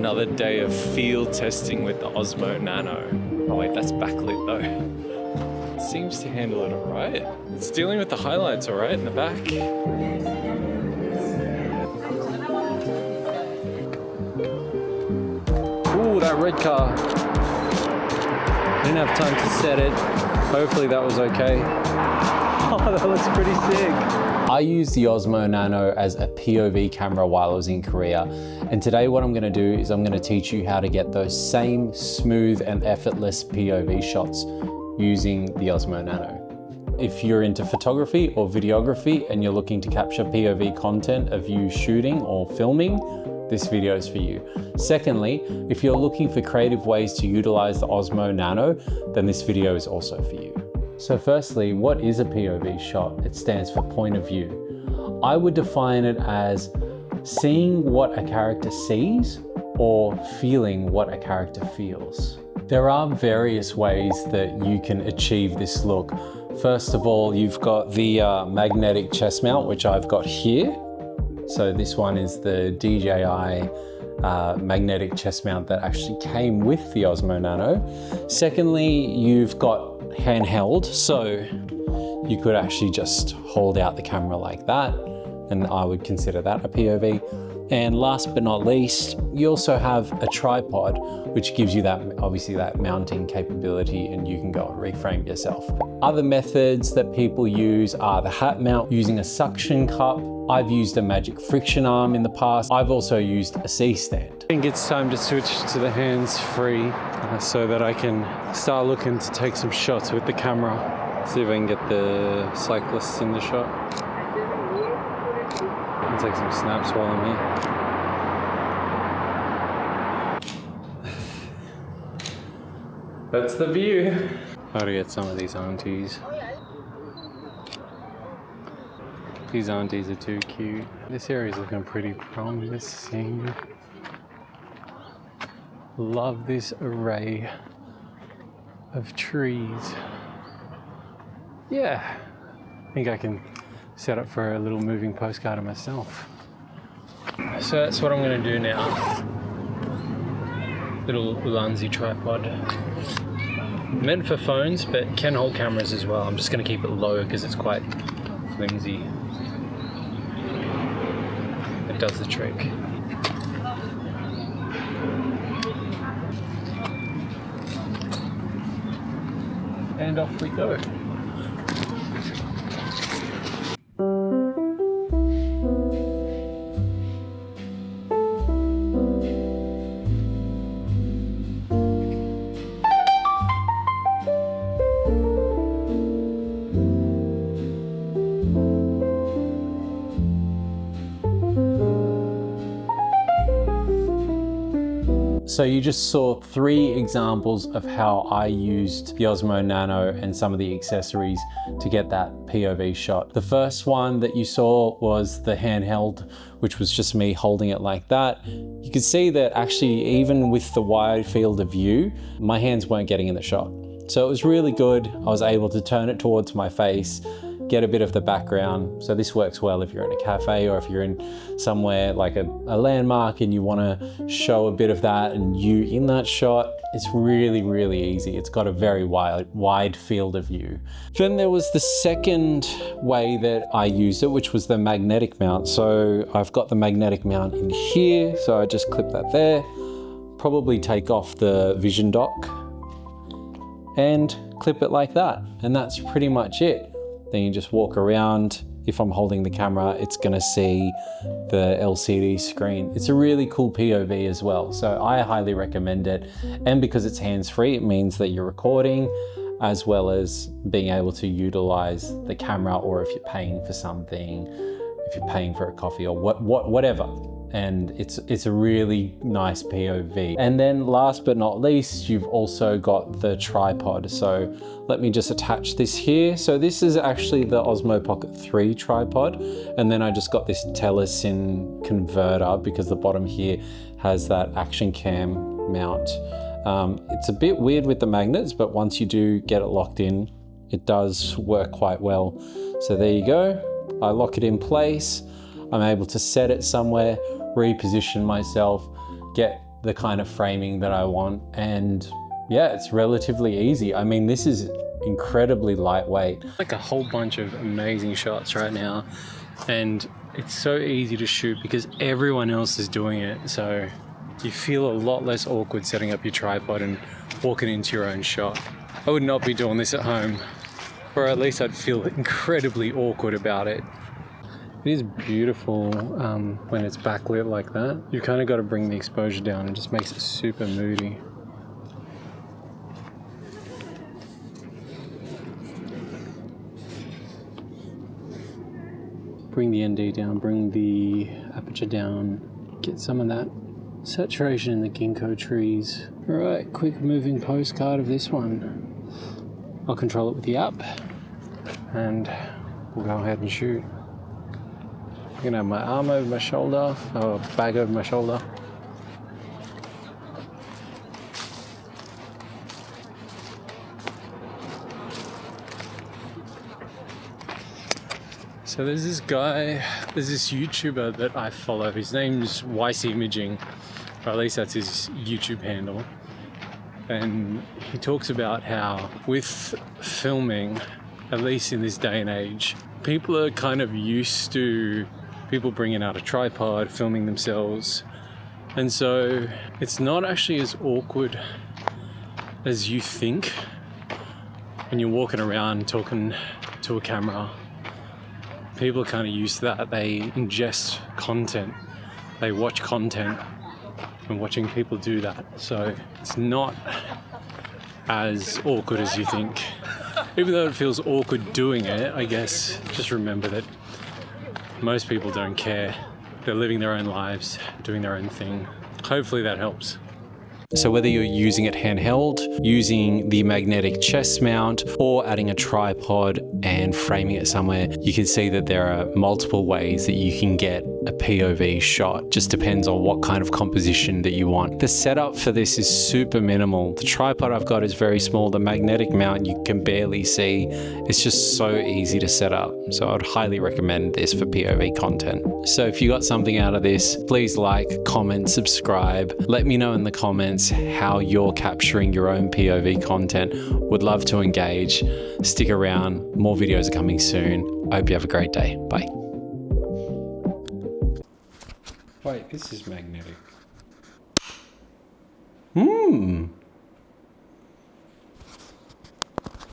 another day of field testing with the Osmo Nano. Oh wait, that's backlit though. Seems to handle it alright. It's dealing with the highlights alright in the back. Ooh, that red car. Didn't have time to set it. Hopefully that was okay. Oh, that looks pretty sick. I used the Osmo Nano as a POV camera while I was in Korea. And today what I'm gonna do is I'm gonna teach you how to get those same smooth and effortless POV shots using the Osmo Nano. If you're into photography or videography and you're looking to capture POV content of you shooting or filming, this video is for you. Secondly, if you're looking for creative ways to utilize the Osmo Nano, then this video is also for you. So firstly, what is a POV shot? It stands for point of view. I would define it as seeing what a character sees or feeling what a character feels. There are various ways that you can achieve this look. First of all, you've got the magnetic chest mount, which I've got here. So this one is the DJI magnetic chest mount that actually came with the Osmo Nano. Secondly, you've got handheld, so you could actually just hold out the camera like that, and I would consider that a POV. And last but not least, you also have a tripod, which gives you that, obviously, that mounting capability, and you can go and reframe yourself. Other methods that people use are the hat mount using a suction cup. I've used a magic friction arm in the past. I've also used a C-stand. I think it's time to switch to the hands-free so that I can start looking to take some shots with the camera. See if I can get the cyclists in the shot. I'll take some snaps while I'm here. That's the view. How to get some of these aunties. These aunties are too cute. This area is looking pretty promising. Love this array of trees. Yeah, I think I can set up for a little moving postcard of myself. So that's what I'm gonna do now. Little Ulanzi tripod. Meant for phones, but can hold cameras as well. I'm just gonna keep it low because it's quite flimsy. It does the trick. And off we go. So you just saw 3 examples of how I used the Osmo Nano and some of the accessories to get that POV shot. The first one that you saw was the handheld, which was just me holding it like that. You could see that actually even with the wide field of view, my hands weren't getting in the shot. So it was really good. I was able to turn it towards my face, get a bit of the background. So this works well if you're in a cafe or if you're in somewhere like a landmark and you want to show a bit of that and you in that shot. It's really, really easy. It's got a very wide field of view. Then there was the second way that I used it, which was the magnetic mount. So I've got the magnetic mount in here. So I just clip that there, probably take off the vision dock and clip it like that. And that's pretty much it. Then you just walk around. If I'm holding the camera, it's gonna see the LCD screen. It's a really cool POV as well. So I highly recommend it. And because it's hands-free, it means that you're recording as well as being able to utilize the camera, or if you're paying for something, if you're paying for a coffee or whatever. And it's a really nice POV. And then last but not least, you've also got the tripod. So let me just attach this here. So this is actually the Osmo Pocket 3 tripod. And then I just got this telesin converter because the bottom here has that action cam mount. It's a bit weird with the magnets, but once you do get it locked in, it does work quite well. So there you go. I lock it in place. I'm able to set it somewhere, reposition myself, get the kind of framing that I want. And yeah, it's relatively easy. I mean, this is incredibly lightweight. Like a whole bunch of amazing shots right now. And it's so easy to shoot because everyone else is doing it. So you feel a lot less awkward setting up your tripod and walking into your own shot. I would not be doing this at home, or at least I'd feel incredibly awkward about it. It is beautiful when it's backlit like that. You kind of got to bring the exposure down. It just makes it super moody. Bring the ND down, bring the aperture down, get some of that saturation in the ginkgo trees. All right, quick moving postcard of this one. I'll control it with the app and we'll go ahead and shoot. I'm gonna have my arm over my shoulder, or bag over my shoulder. So there's this YouTuber that I follow. His name's Weiss Imaging, or at least that's his YouTube handle. And he talks about how with filming, at least in this day and age, people are kind of used to people bringing out a tripod, filming themselves. And so it's not actually as awkward as you think when you're walking around talking to a camera. People are kind of used to that. They ingest content, they watch content, and watching people do that. So it's not as awkward as you think. Even though it feels awkward doing it, I guess just remember that most people don't care. They're living their own lives, doing their own thing. Hopefully that helps. So whether you're using it handheld, using the magnetic chest mount, or adding a tripod and framing it somewhere, you can see that there are multiple ways that you can get a POV shot. Just depends on what kind of composition that you want. The setup for this is super minimal. The tripod I've got is very small. The magnetic mount you can barely see. It's just so easy to set up. So I'd highly recommend this for POV content. So if you got something out of this, please like, comment, subscribe. Let me know in the comments how you're capturing your own POV content. Would love to engage. Stick around. More videos are coming soon. I hope you have a great day. Bye. Wait, this is magnetic.